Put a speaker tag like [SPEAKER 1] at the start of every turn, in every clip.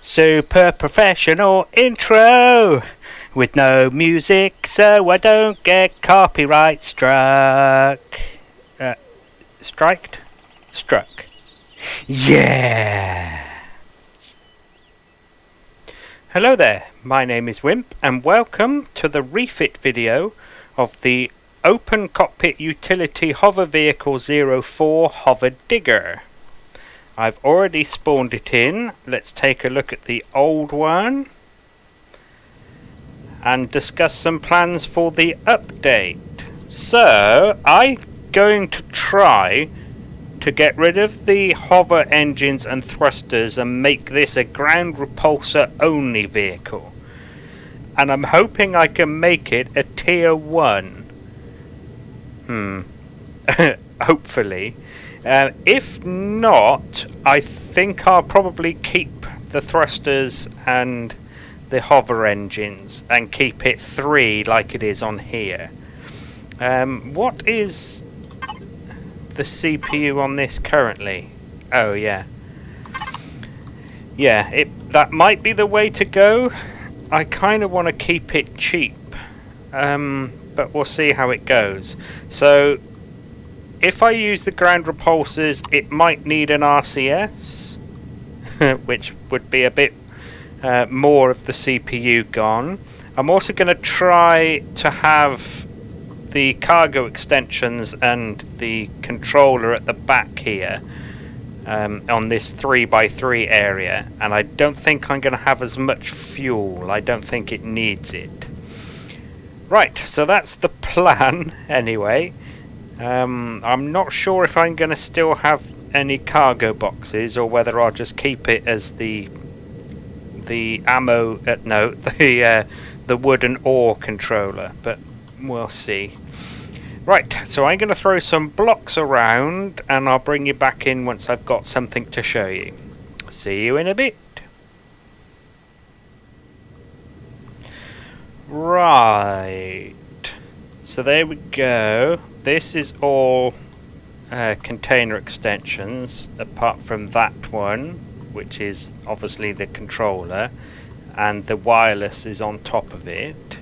[SPEAKER 1] Super professional intro with no music so I don't get copyright struck. Struck. Yeah! Hello there, my name is Wimp and welcome to the refit video of the Open-Cockpit Utility Hover Vehicle 04 HoverDigger. I've already spawned it in. Let's take a look at the old one and discuss some plans for the update. So, I'm going to try to get rid of the hover engines and thrusters and make this a ground repulsor only vehicle. And I'm hoping I can make it a tier 1. Hopefully. If not, I think I'll probably keep the thrusters and the hover engines and keep it 3 like it is on here. What is the CPU on this currently? Oh yeah. Yeah, that might be the way to go. I kind of want to keep it cheap. But we'll see how it goes. So if I use the ground repulsors, it might need an RCS, which would be a bit more of the CPU gone. I'm also going to try to have the cargo extensions and the controller at the back here on this 3x3 area, and I don't think I'm going to have as much fuel. I don't think it needs it. Right, so that's the plan anyway. I'm not sure if I'm going to still have any cargo boxes or whether I'll just keep it as the ammo. The wooden ore controller, but we'll see. Right, so I'm going to throw some blocks around and I'll bring you back in once I've got something to show you. See you in a bit. Right, so there we go. This is all container extensions, apart from that one, which is obviously the controller, and the wireless is on top of it.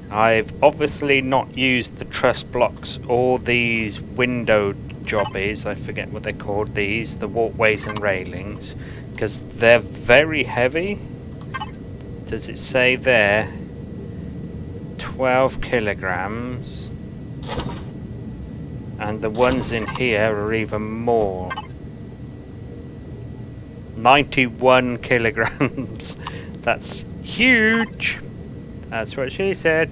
[SPEAKER 1] I've obviously not used the truss blocks or these window jobbies, I forget what they're called, the walkways and railings, because they're very heavy. Does it say there? 12 kilograms. And the ones in here are even more. 91 kilograms. That's huge. That's what she said.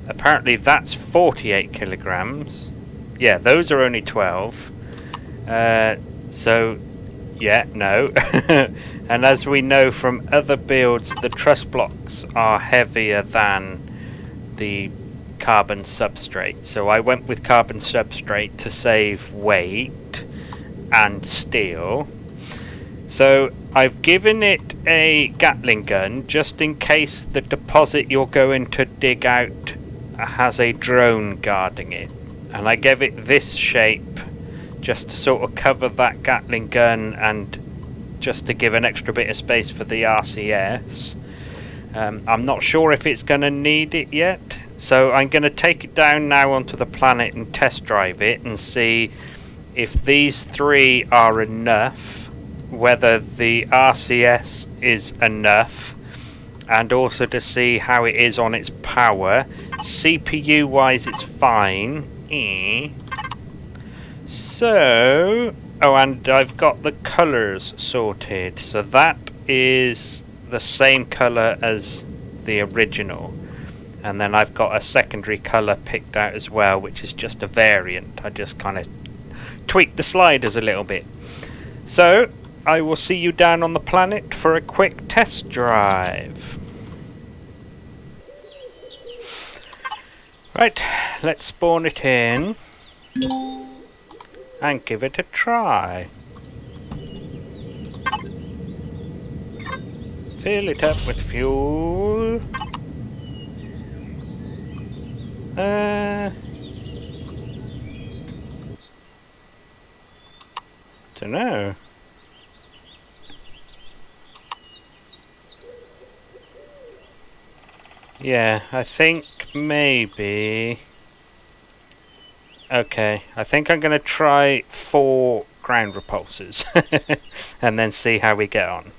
[SPEAKER 1] Apparently that's 48 kilograms. Yeah, those are only 12. So, yeah, no. And as we know from other builds, the truss blocks are heavier than the carbon substrate, so I went with carbon substrate to save weight and steel. So I've given it a Gatling gun just in case the deposit you're going to dig out has a drone guarding it, and I gave it this shape just to sort of cover that Gatling gun and just to give an extra bit of space for the RCS. I'm not sure if it's going to need it yet. So I'm going to take it down now onto the planet and test drive it and see if these 3 are enough, whether the RCS is enough, and also to see how it is on its power. CPU wise it's fine. So, oh, and I've got the colours sorted, so that is the same colour as the original. And then I've got a secondary colour picked out as well, which is just a variant. I just kind of tweaked the sliders a little bit. So, I will see you down on the planet for a quick test drive. Right, let's spawn it in and give it a try. Fill it up with fuel. Dunno. Yeah, I think maybe... Okay, I think I'm going to try 4 ground repulsors and then see how we get on.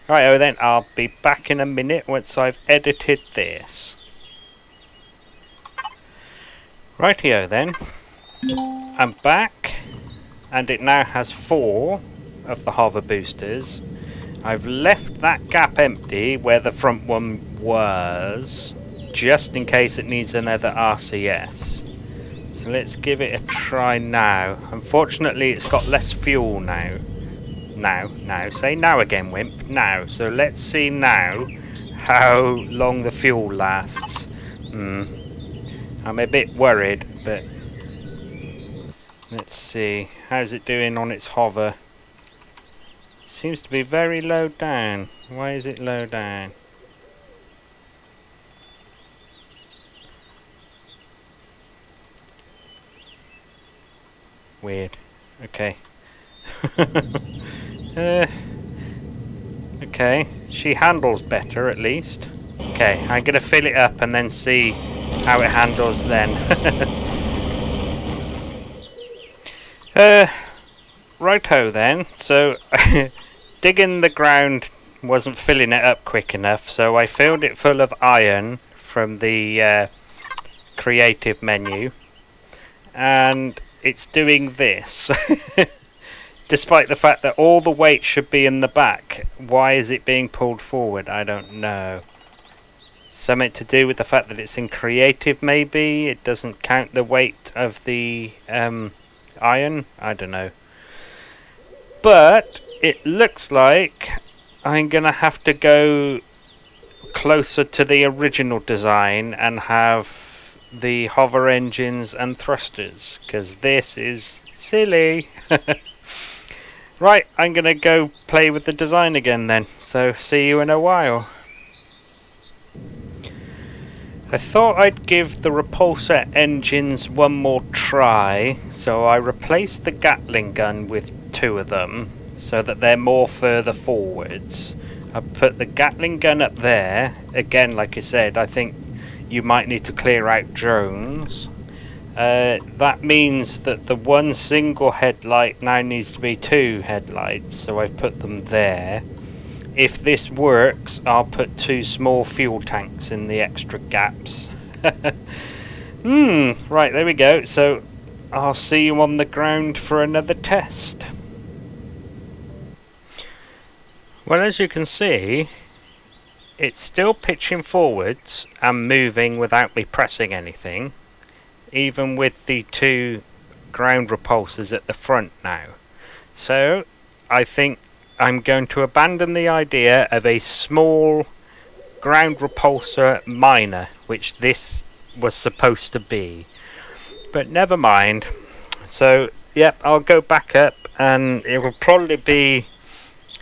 [SPEAKER 1] Righto then, I'll be back in a minute once I've edited this. Rightio then, I'm back and it now has 4 of the hover boosters. I've left that gap empty where the front one was, just in case it needs another RCS. So let's give it a try now. Unfortunately it's got less fuel now. Now, say now again, Wimp, now. So let's see now how long the fuel lasts. I'm a bit worried, but let's see. How's it doing on its hover? Seems to be very low down. Why is it low down? Weird. Okay. Okay, she handles better at least. Okay, I'm gonna fill it up and then see how it handles then. Righto then, so digging the ground wasn't filling it up quick enough, so I filled it full of iron from the creative menu, and it's doing this. Despite the fact that all the weight should be in the back, why is it being pulled forward? I don't know. Something to do with the fact that it's in creative, maybe? It doesn't count the weight of the iron? I don't know. But it looks like I'm going to have to go closer to the original design and have the hover engines and thrusters, because this is silly. Right, I'm going to go play with the design again then, so see you in a while. I thought I'd give the repulsor engines one more try, so I replaced the Gatling gun with 2 of them, so that they're more further forwards. I put the Gatling gun up there. Again, like I said, I think you might need to clear out drones. That means that the one single headlight now needs to be 2 headlights, so I've put them there. If this works, I'll put 2 small fuel tanks in the extra gaps. Right, there we go. So I'll see you on the ground for another test. Well, as you can see, it's still pitching forwards and moving without me pressing anything, even with the 2 ground repulsors at the front now. So I think I'm going to abandon the idea of a small ground repulsor miner, which this was supposed to be. But never mind. So, yep, I'll go back up and it will probably be...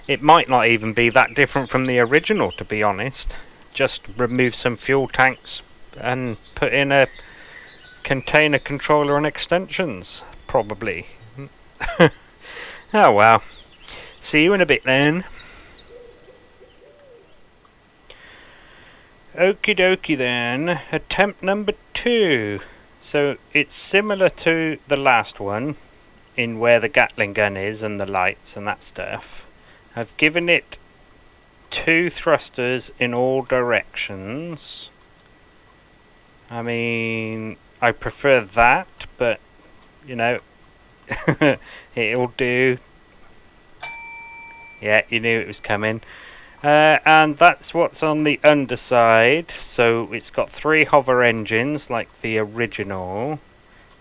[SPEAKER 1] It might not even be that different from the original, to be honest. Just remove some fuel tanks and put in a container controller and extensions, probably. Oh well. See you in a bit then. Okie dokie then. Attempt number 2. So it's similar to the last one in where the Gatling gun is and the lights and that stuff. I've given it 2 thrusters in all directions. I mean, I prefer that, but you know, it'll do. Yeah, you knew it was coming. And that's what's on the underside. So it's got 3 hover engines like the original.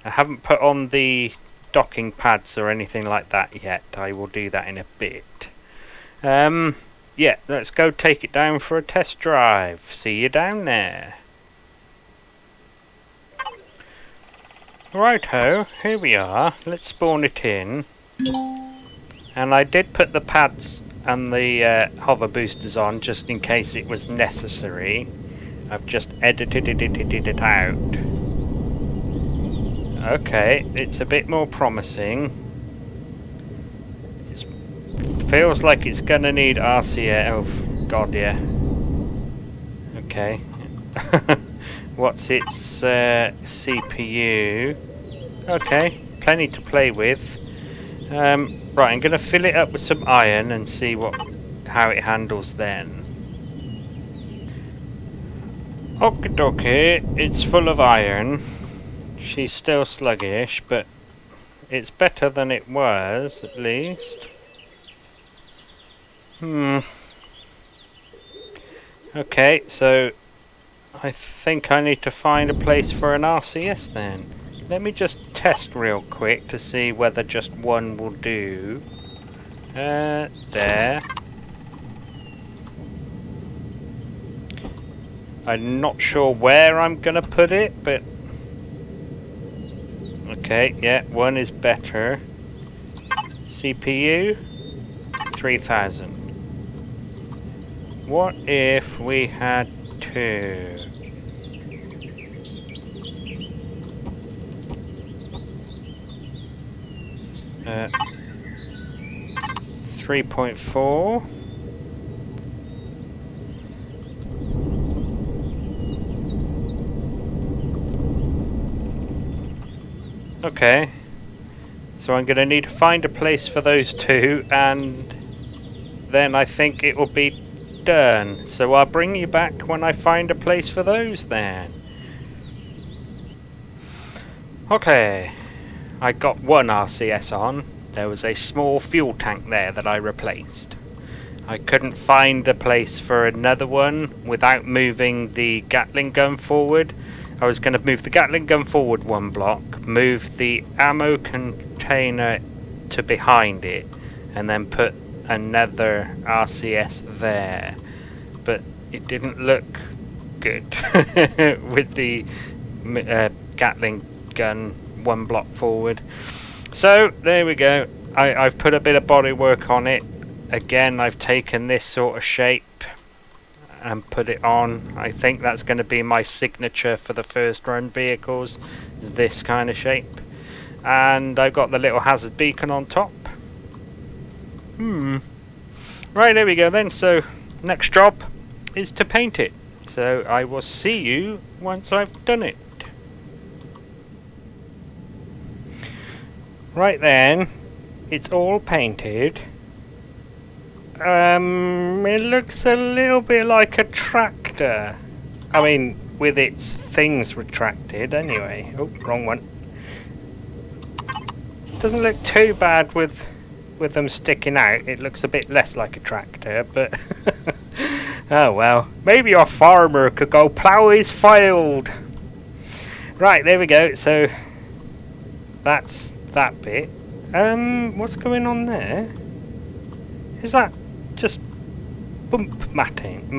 [SPEAKER 1] I haven't put on the docking pads or anything like that yet. I will do that in a bit. Yeah, let's go take it down for a test drive. See you down there. Righto, here we are. Let's spawn it in. And I did put the pads and the hover boosters on just in case it was necessary. I've just edited it out. Okay, it's a bit more promising. It feels like it's gonna need RCA. Oh God, yeah. Okay, what's its CPU. Okay, plenty to play with. Right, I'm going to fill it up with some iron and see how it handles then. Okie dokie, it's full of iron. She's still sluggish, but it's better than it was, at least. Okay, so I think I need to find a place for an RCS then. Let me just test real quick to see whether just one will do. There. I'm not sure where I'm gonna put it, but okay, yeah, one is better. CPU 3000. What if we had two? Uh, 3.4. Okay, so I'm going to need to find a place for those two, and then I think it will be done. So I'll bring you back when I find a place for those then. Okay, I got one RCS on. There was a small fuel tank there that I replaced. I couldn't find a place for another one without moving the Gatling gun forward. I was going to move the Gatling gun forward one block, move the ammo container to behind it, and then put another RCS there. But it didn't look good with the Gatling gun one block forward. So there we go. I've put a bit of bodywork on it. Again, I've taken this sort of shape and put it on. I think that's going to be my signature for the first run vehicles, is this kind of shape. And I've got the little hazard beacon on top. Right, there we go then. So next job is to paint it. So I will see you once I've done it. Right then, it's all painted. It looks a little bit like a tractor. I mean, with its things retracted anyway. Oh, wrong one. Doesn't look too bad with them sticking out. It looks a bit less like a tractor, but oh well. Maybe a farmer could go plough his field. Right, there we go. So that's that bit. What's going on there? Is that just bump mapping?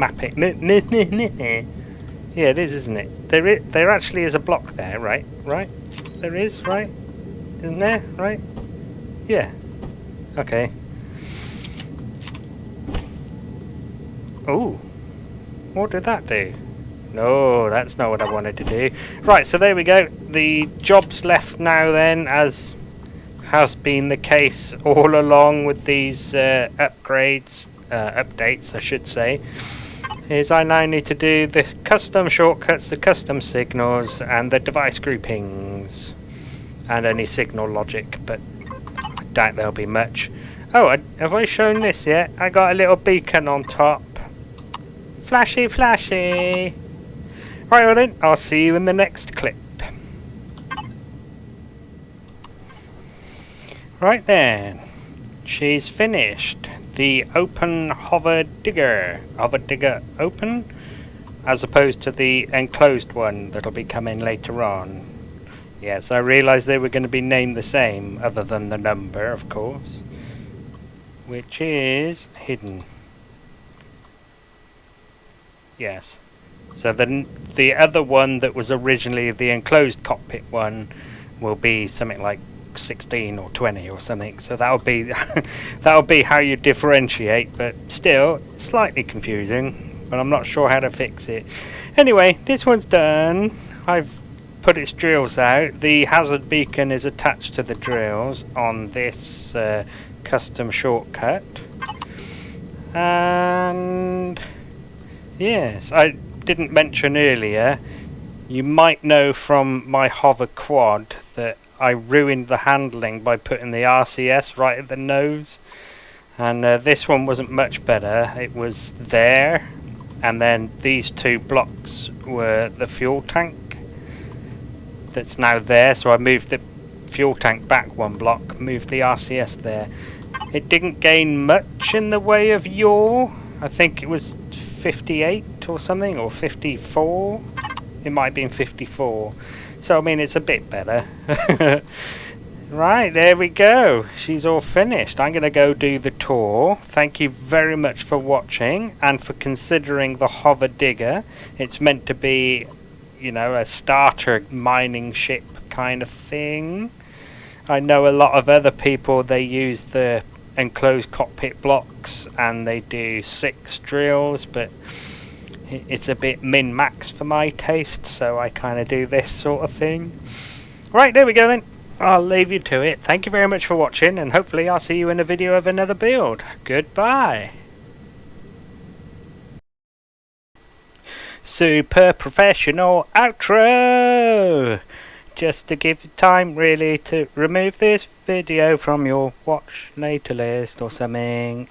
[SPEAKER 1] Yeah, it is, isn't it? There actually is a block there, right? Right? There is, right? Isn't there? Right? Yeah. Okay. Oh. What did that do? No, that's not what I wanted to do. Right, so there we go. The job's left now then, as has been the case all along with these updates I should say, is I now need to do the custom shortcuts, the custom signals, and the device groupings, and any signal logic, but I doubt there'll be much. Oh, have I shown this yet? I got a little beacon on top. Flashy, flashy! Right, well then, I'll see you in the next clip. Right then, she's finished. The open HoverDigger. HoverDigger open, as opposed to the enclosed one that'll be coming later on. Yes, I realised they were going to be named the same, other than the number, of course, which is hidden. Yes. So the other one that was originally the enclosed cockpit one will be something like 16 or 20 or something, so that'll be how you differentiate, but still slightly confusing, but I'm not sure how to fix it. Anyway, this one's done. I've put its drills out. The hazard beacon is attached to the drills on this custom shortcut, and yes, didn't mention earlier, you might know from my hover quad that I ruined the handling by putting the RCS right at the nose, and this one wasn't much better. It was there, and then these two blocks were the fuel tank that's now there, so I moved the fuel tank back one block, moved the RCS there. It didn't gain much in the way of yaw. I think it was 58 or something, or 54. It might have been 54. So I mean, it's a bit better. Right, there we go. She's all finished. I'm going to go do the tour. Thank you very much for watching and for considering the HoverDigger. It's meant to be, you know, a starter mining ship kind of thing. I know a lot of other people, they use the enclosed cockpit blocks and they do 6 drills, but it's a bit min-max for my taste, so I kind of do this sort of thing. Right, there we go then. I'll leave you to it. Thank you very much for watching, and hopefully I'll see you in a video of another build. Goodbye. Super professional outro! Just to give you time really to remove this video from your watch later list or something.